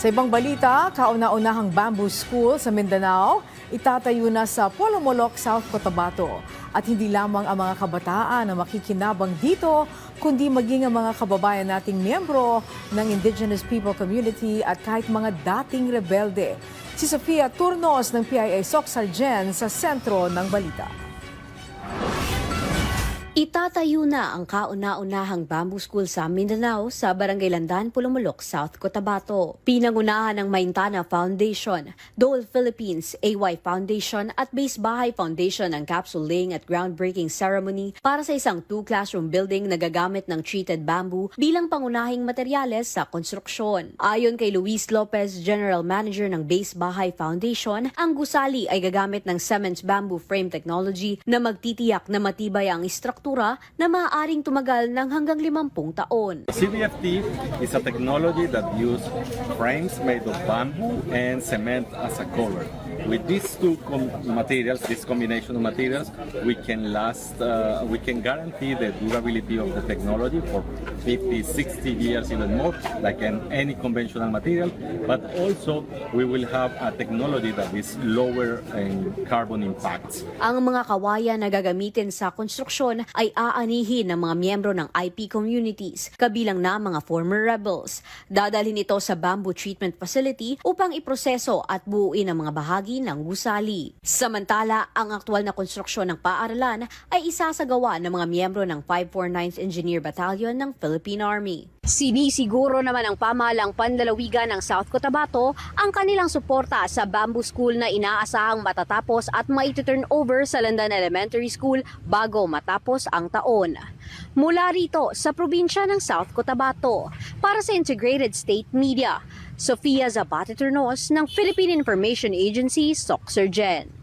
Sa ibang balita, kauna-unahang bamboo school sa Mindanao, itatayo na sa Polomolok, South Cotabato. At hindi lamang ang mga kabataan na makikinabang dito, kundi maging ang mga kababayan nating miyembro ng Indigenous People Community at kahit mga dating rebelde. Si Sofia Turnos ng PIA Soc-Sargen sa sentro ng balita. Itatayo na ang kauna-unahang bamboo school sa Mindanao sa Barangay Landan, Polomolok, South Cotabato. Pinangunahan ng Maintana Foundation, Dole Philippines, AY Foundation at Base Bahay Foundation ang capsule laying at groundbreaking ceremony para sa isang 2-classroom building na gagamit ng treated bamboo bilang pangunahing materyales sa konstruksyon. Ayon kay Luis Lopez, General Manager ng Base Bahay Foundation, ang gusali ay gagamit ng cement bamboo frame technology na magtitiyak na matibay ang istruktura na maaaring tumagal ng hanggang 50 taon. CDFT is a technology that uses frames made of bamboo and cement as a cover. With these two materials, this combination of materials, we can guarantee the durability of the technology for 50, 60 years, even more, like any conventional material. But also, we will have a technology that is lower in carbon impacts. Ang mga kawayan na gagamitin sa konstruksyon ay aanihin ng mga miyembro ng IP communities, kabilang na mga former rebels. Dadalhin ito sa bamboo treatment facility upang iproseso at buuin ang mga bahagi ng gusali. Samantala, ang aktual na konstruksyon ng paaralan ay isasagawa ng mga miyembro ng 549th Engineer Battalion ng Philippine Army. Sinisiguro naman ng pamahalang panlalawigan ng South Cotabato ang kanilang suporta sa bamboo school na inaasahang matatapos at maituturn over sa Landan Elementary School bago matapos ang taon. Mula rito sa probinsya ng South Cotabato, para sa Integrated State Media, Sofia Zapata Turnos ng Philippine Information Agency, Soc-Sargen.